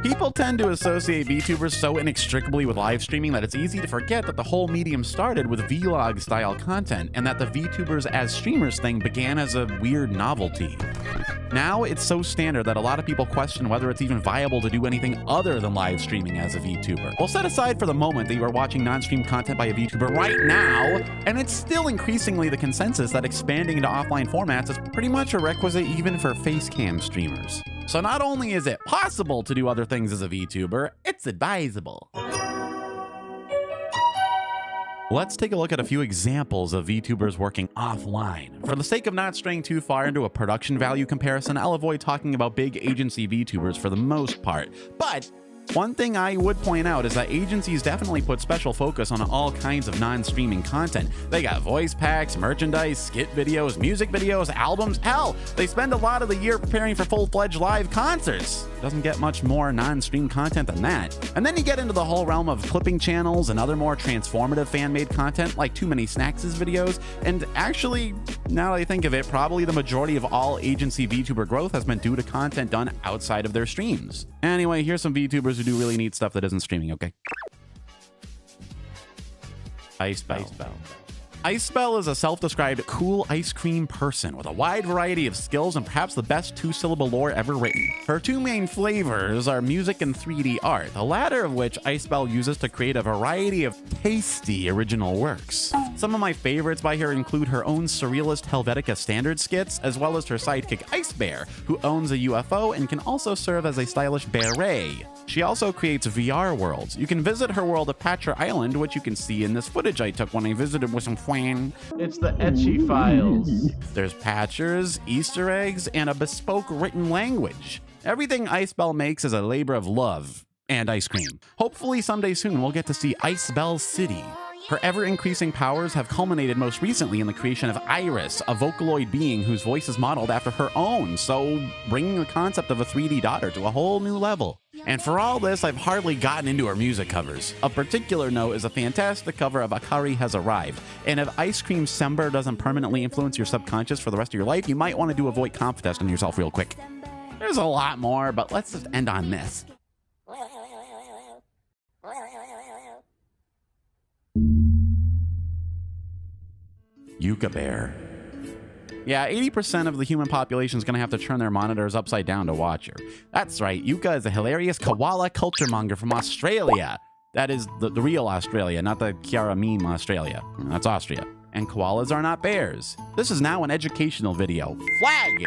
People tend to associate VTubers so inextricably with live streaming that it's easy to forget that the whole medium started with vlog-style content, and that the VTubers as streamers thing began as a weird novelty. Now, it's so standard that a lot of people question whether it's even viable to do anything other than live streaming as a VTuber. Well, set aside for the moment that you are watching non-stream content by a VTuber right now, and it's still increasingly the consensus that expanding into offline formats is pretty much a requisite even for facecam streamers. So not only is it possible to do other things as a VTuber, it's advisable. Let's take a look at a few examples of VTubers working offline. For the sake of not straying too far into a production value comparison, I'll avoid talking about big agency VTubers for the most part. But one thing I would point out is that agencies definitely put special focus on all kinds of non-streaming content. They got voice packs, merchandise, skit videos, music videos, albums. Hell, they spend a lot of the year preparing for full-fledged live concerts. Doesn't get much more non-stream content than that. And then you get into the whole realm of clipping channels and other more transformative fan-made content like Too Many Snacks' videos. And actually, now that I think of it, probably the majority of all agency VTuber growth has been due to content done outside of their streams. Anyway, here's some VTubers who do really neat stuff that isn't streaming, okay? Icebell. Icebell is a self-described cool ice cream person with a wide variety of skills and perhaps the best two-syllable lore ever written. Her two main flavors are music and 3D art, the latter of which Icebell uses to create a variety of tasty original works. Some of my favorites by her include her own surrealist Helvetica standard skits, as well as her sidekick Icebear, who owns a UFO and can also serve as a stylish beret. She also creates VR worlds. You can visit her world of Patcher Island, which you can see in this footage I took when I visited with some friends. It's the etchy files. There's patchers, Easter eggs, and a bespoke written language. Everything Icebell makes is a labor of love and ice cream. Hopefully someday soon we'll get to see Icebell City. Her ever-increasing powers have culminated most recently in the creation of Iris, a Vocaloid being whose voice is modeled after her own, so bringing the concept of a 3D daughter to a whole new level. And for all this, I've hardly gotten into her music covers. Of particular note is a fantastic cover of Akari Has Arrived, and if Ice Cream Sember doesn't permanently influence your subconscious for the rest of your life, you might want to do a voice comp test on yourself real quick. There's a lot more, but let's just end on this. Yuka Bear. Yeah, 80% of the human population is going to have to turn their monitors upside down to watch her. That's right, Yuka is a hilarious koala culture monger from Australia. That is the real Australia, not the Kiara meme Australia. That's Austria. And koalas are not bears. This is now an educational video. Flag!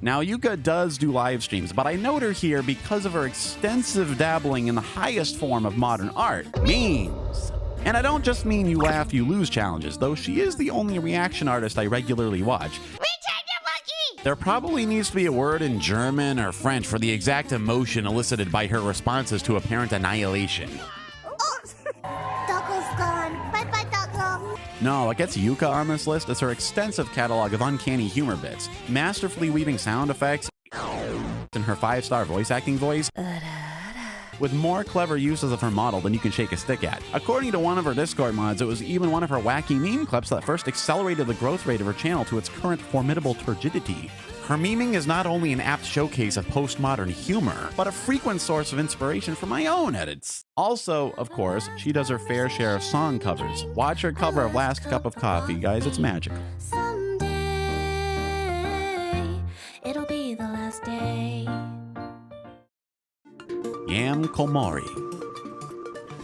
Now, Yuka does do live streams, but I note her here because of her extensive dabbling in the highest form of modern art, memes. And I don't just mean you laugh, you lose challenges, though she is the only reaction artist I regularly watch. There probably needs to be a word in German or French for the exact emotion elicited by her responses to apparent annihilation. Doggle's gone. Bye-bye, Doggle. No, what gets Yuka on this list is her extensive catalog of uncanny humor bits, masterfully weaving sound effects in her 5-star voice acting voice, with more clever uses of her model than you can shake a stick at. According to one of her Discord mods, it was even one of her wacky meme clips that first accelerated the growth rate of her channel to its current formidable turgidity. Her memeing is not only an apt showcase of postmodern humor, but a frequent source of inspiration for my own edits. Also, of course, she does her fair share of song covers. Watch her cover of Last Cup of Coffee, guys, it's magical. Someday, it'll be the last day. Yam Koumori.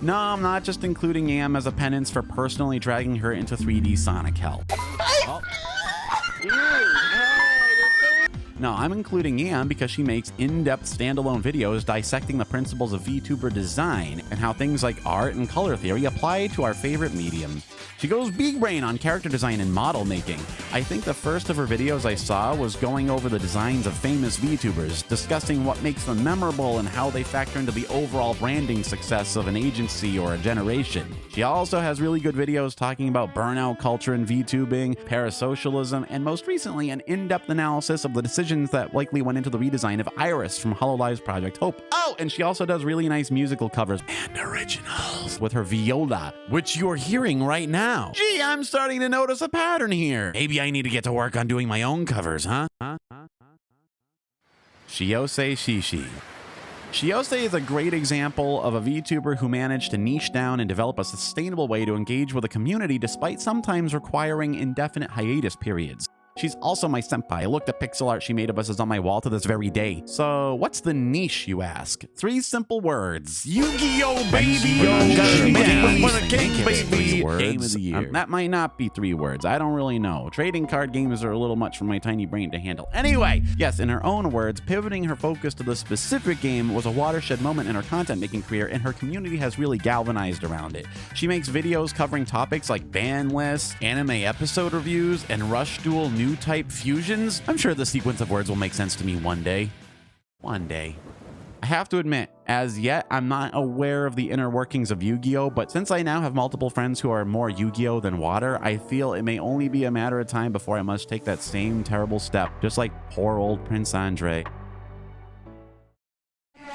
No, I'm not just including Yam as a penance for personally dragging her into 3D Sonic hell. Oh. No, I'm including Yam because she makes in-depth standalone videos dissecting the principles of VTuber design and how things like art and color theory apply to our favorite medium. She goes big brain on character design and model making. I think the first of her videos I saw was going over the designs of famous VTubers, discussing what makes them memorable and how they factor into the overall branding success of an agency or a generation. She also has really good videos talking about burnout culture in VTubing, parasocialism, and most recently an in-depth analysis of the decisions that likely went into the redesign of Iris from HoloLive's Project Hope. Oh, and she also does really nice musical covers and originals with her viola, which you're hearing right now. Gee, I'm starting to notice a pattern here. Maybe I need to get to work on doing my own covers, huh? Shiose Xixi. Shiose is a great example of a VTuber who managed to niche down and develop a sustainable way to engage with a community despite sometimes requiring indefinite hiatus periods. She's also my senpai. Look, the pixel art she made of us is on my wall to this very day. So what's the niche, you ask? 3 simple words. Yu-Gi-Oh, baby! Game of the year. That might not be 3 words. I don't really know. Trading card games are a little much for my tiny brain to handle. Anyway, yes, in her own words, pivoting her focus to the specific game was a watershed moment in her content-making career, and her community has really galvanized around it. She makes videos covering topics like ban lists, anime episode reviews, and Rush Duel new type fusions. I'm sure the sequence of words will make sense to me one day. One day. I have to admit, as yet, I'm not aware of the inner workings of Yu-Gi-Oh, but since I now have multiple friends who are more Yu-Gi-Oh than water, I feel it may only be a matter of time before I must take that same terrible step, just like poor old Prince Andre.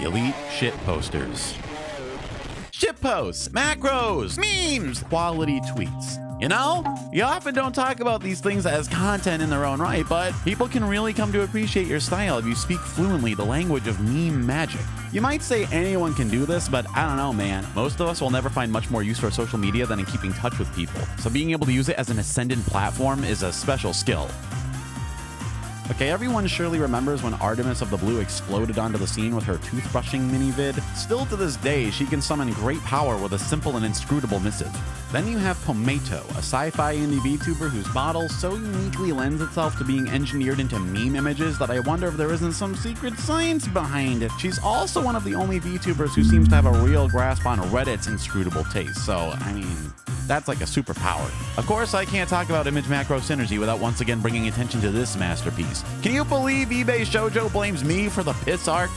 Elite shit posters. Shit posts, macros, memes, quality tweets. You know, you often don't talk about these things as content in their own right, but people can really come to appreciate your style if you speak fluently the language of meme magic. You might say anyone can do this, but I don't know, man. Most of us will never find much more use for social media than in keeping touch with people. So being able to use it as an ascendant platform is a special skill. Okay, everyone surely remembers when Artemis of the Blue exploded onto the scene with her toothbrushing mini-vid. Still to this day, she can summon great power with a simple and inscrutable missive. Then you have Pomato, a sci-fi indie VTuber whose model so uniquely lends itself to being engineered into meme images that I wonder if there isn't some secret science behind it. She's also one of the only VTubers who seems to have a real grasp on Reddit's inscrutable taste, so, I mean, that's like a superpower. Of course, I can't talk about image macro synergy without once again bringing attention to this masterpiece. Can you believe Ibe Shoujo blames me for the piss arc?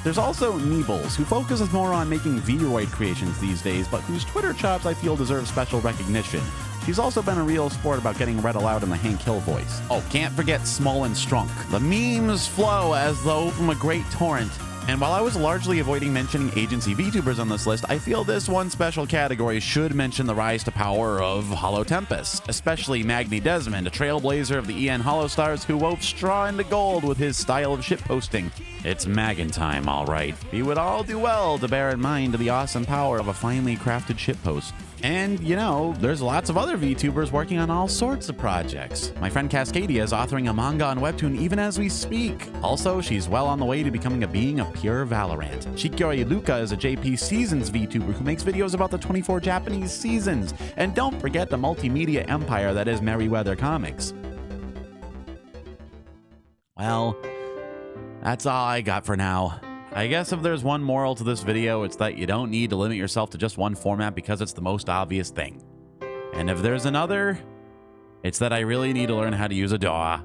There's also Niibles, who focuses more on making Vroid creations these days, but whose Twitter chops I feel deserve special recognition. She's also been a real sport about getting read aloud in the Hank Hill voice. Oh, can't forget Smol Stronk. The memes flow as though from a great torrent. And while I was largely avoiding mentioning agency VTubers on this list, I feel this one special category should mention the rise to power of Hollow Tempest, especially Magni Desmond, a trailblazer of the EN Hollow Stars who wove straw into gold with his style of shitposting. It's Maggin time, all right. We would all do well to bear in mind the awesome power of a finely crafted shitpost. And, you know, there's lots of other VTubers working on all sorts of projects. My friend Cascadiaa is authoring a manga on Webtoon even as we speak. Also, she's well on the way to becoming a being of pure Valorant. Shikori Luca is a JP Seasons VTuber who makes videos about the 24 Japanese seasons. And don't forget the multimedia empire that is Merryweather Comics. Well, that's all I got for now. I guess if there's one moral to this video, it's that you don't need to limit yourself to just one format because it's the most obvious thing. And if there's another, it's that I really need to learn how to use a DAW.